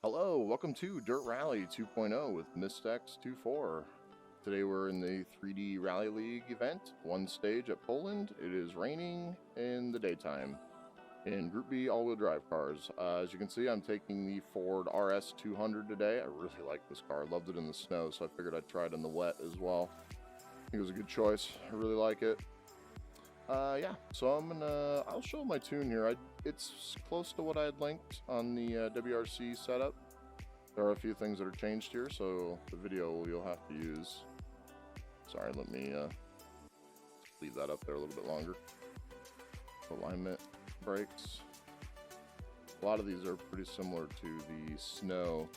Hello, welcome to Dirt Rally 2.0 with MistX24. Today we're in the 3D Rally League event, one stage at Poland. It is raining in the daytime in Group B all-wheel drive cars. As you can see, I'm taking the Ford RS200 today. I really like this car. I loved it in the snow, so I figured I'd try it in the wet as well. I think it was a good choice. I really like it. Yeah, so I'll show my tune here. It's close to what I had linked on the WRC setup. There are a few things that are changed here, so the video you'll have to use. Sorry, let me leave that up there a little bit longer. Alignment, brakes. A lot of these are pretty similar to the snow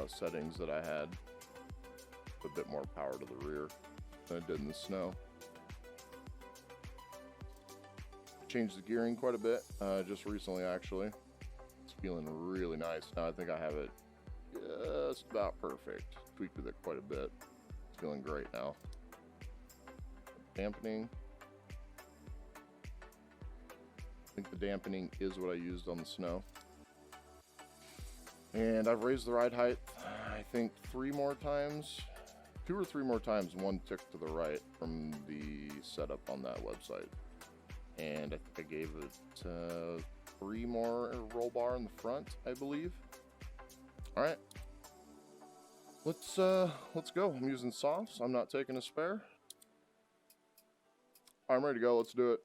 settings that I had. A bit more power to the rear than I did in the snow. Changed the gearing quite a bit just recently, actually. It's feeling really nice now. I think I have it just about perfect. Tweaked with it quite a bit. It's feeling great now. Dampening. I think the dampening is what I used on the snow. And I've raised the ride height, I think 3 more times. 2 or 3 more times, one tick to the right from the setup on that website. And I think I gave it 3 more roll bar in the front, I believe. All right, let's go. I'm using softs. I'm not taking a spare. I'm ready to go. Let's do it.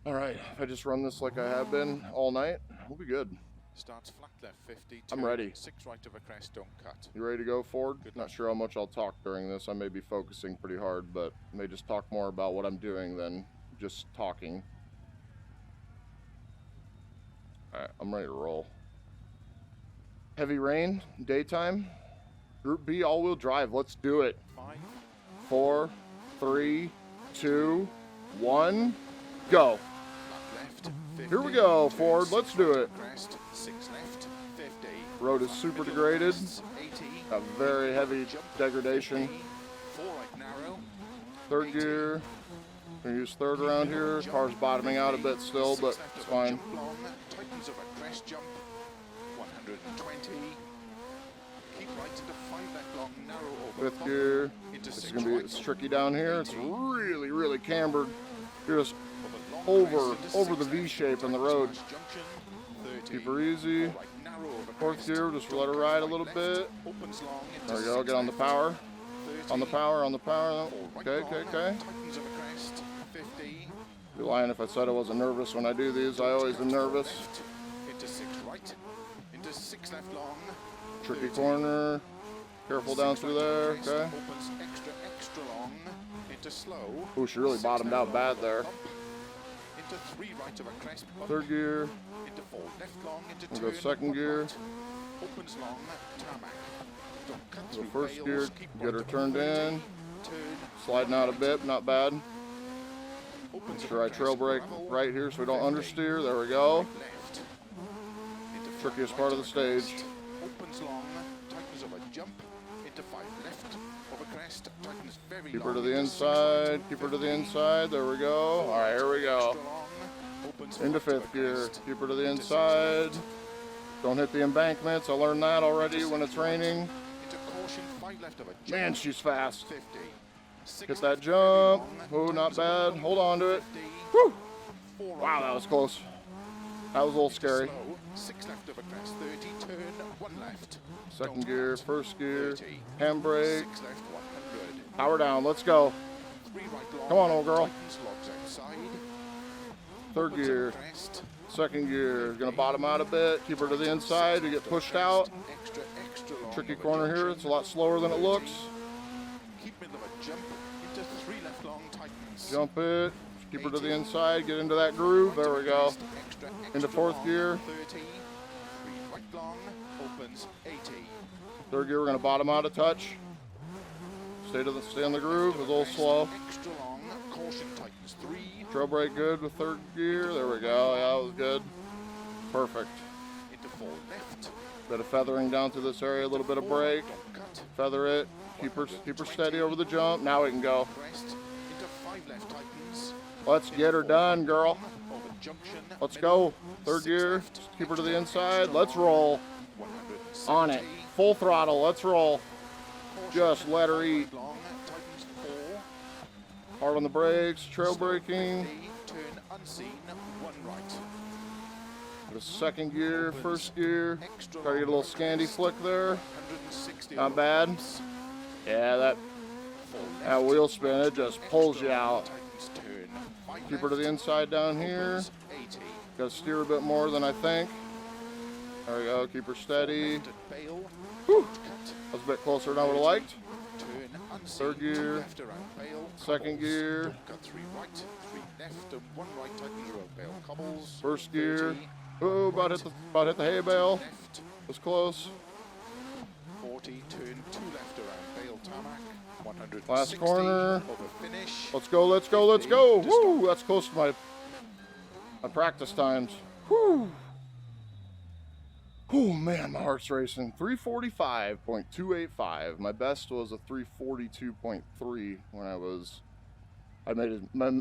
All right, if I just run this like I have been all night, we'll be good. Starts flat left 50. I'm ready. 6 right of a crest, don't cut. You ready to go, Ford? Good Not luck. sure how much I'll talk during this. I may be focusing pretty hard, but I may just talk more about what I'm doing than just talking. All right, I'm ready to roll. Heavy rain, daytime. Group B all-wheel drive. Let's do it. 5. 4, 3, 2, 1, go. Flat left 50. Here we go, Turn Ford. 6 Let's do right it. of a crest, 6 left 50. Road is Front super middle degraded. crests, 80. A very heavy Jump, degradation. 50. 4 right narrow. Third 80. gear. Gonna use third around here. Car's bottoming out a bit still, 6 but left it's of a fine. jump long, tightens of a crest jump. 120. Keep right into 5 left long, narrow over. Fifth gear. Into This is 6 gonna be right. it's tricky down here. It's 80. really cambered. You're just Over over the V shape in the road. Keep her easy. Fourth gear, just let her ride a little bit. There we go, get on the power. On the power, on the power. Okay. Be lying if I said I wasn't nervous when I do these. I always am nervous. Into 6 right. Into 6 left long. Tricky corner. Careful down through there. Okay. Opens extra long. Into slow. Ooh, she really bottomed out bad there. Into 3 right of a crest. Third gear. Into 4 left long. Into We'll go turn, second 1 gear. right. Opens long. Tarmac. Don't cut Go through first bales, gear. keep Get right her of turned 30, in. Turn. Sliding out a bit, not bad. Opens Make sure I trail brake gravel, right here so we don't understeer. There we go. left. Into Trickiest 5 part right of the stage. crest, opens long, tightens of a jump, into 5 left of a crest, tightens very Keep long, her to the into 6 inside. right, Keep her to the 50, inside. There we go. All right, here we go. extra long, opens Into 5 of a fifth gear. crest, Keep her to the into 6 inside. left, Don't hit the embankments. I learned that already into when 6 it's right, raining. into caution, 5 left of a jump, Man, she's fast. 50, 6 Hit that left, jump. very long, Oh, not tightens of a bad. long, Hold on to it. 50, Whew. 4 right Wow, that long, was close. That was a little into scary. slow, 6 left of a crest, 30, turn, 1 left, Second don't gear, cut, first gear, 30, handbrake. 6 left, 100. Power down. Let's go. 3 right long. Come on, old girl. Tightens logs outside. Third Opens gear. up crest. Second gear. Gonna bottom out a bit. Keep her to the inside to get pushed out. Extra long. Tricky of a corner here. junction. It's a lot slower than it looks. Keep middle of a jump. Into 3 left long. Tightens. Jump it. Keep her to the inside. Get into that groove. There we go. Extra Into fourth long, gear. 30. 3 right long. Opens 80. Third gear. We're gonna bottom out a touch. Stay in the groove. It's a little slow. Extra long. Caution tightens 3. Trail brake good with third gear. There we go. Yeah, that was good. Perfect. Into 4 left. Bit of feathering down through this area. A little bit of 4, brake. don't cut. Feather it. Keep her steady over the jump. Now we can go. Crest. Into 5 left tightens. Let's get her done, girl. Over junction. Let's middle, go. Third 6 gear. left, Keep her to the extra inside. Let's roll. 120. On it. Full throttle. Let's roll. Just let her eat. Long, tightens 4. Hard on the brakes. Trail braking. 50, turn unseen, 1 right. The second gear, first gear. Extra Try to get a little Scandi flick there. 160 Not bad. Yeah, that wheel spin, it just pulls you out. Tightens turn 5 Keep her to the left. inside down here. Opens 80. Got to steer a bit more than I think. There we go. Keep her steady. Left at Bale. Whew. Cut. That's a bit closer than I would have liked. Turn unseen. Third gear. 2 left around Bale. Second Cobbles. gear. Cut 3 right, 3 left, and 1 right. Tightens around Bale. Cobbles. First gear. 30. Oh, about hit the hay bale. Left. Was close. 40. Turn 2 left around Bale tarmac. 160. Last corner. Over finish. Let's go, let's go, let's go. Woo, that's close to my practice times. Woo. Oh man, my heart's racing. 345.285. My best was a 342.3 when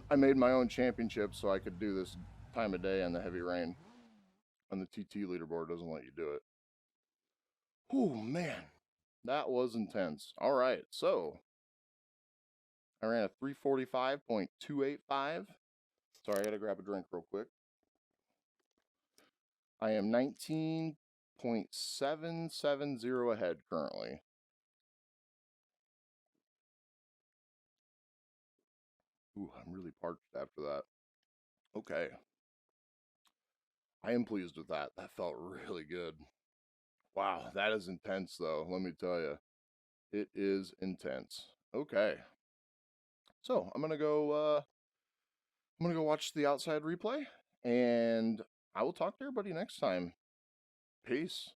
I made my own championship so I could do this time of day in the heavy rain. And the TT leaderboard doesn't let you do it. Oh man, that was intense. All right, so I ran a 345.285. Sorry, I gotta grab a drink real quick. I am 19.770 ahead currently. Ooh, I'm really parched after that. Okay. I am pleased with that. That felt really good. Wow, that is intense though, let me tell you. It is intense. Okay. So I'm gonna go watch the outside replay, and I will talk to everybody next time. Peace.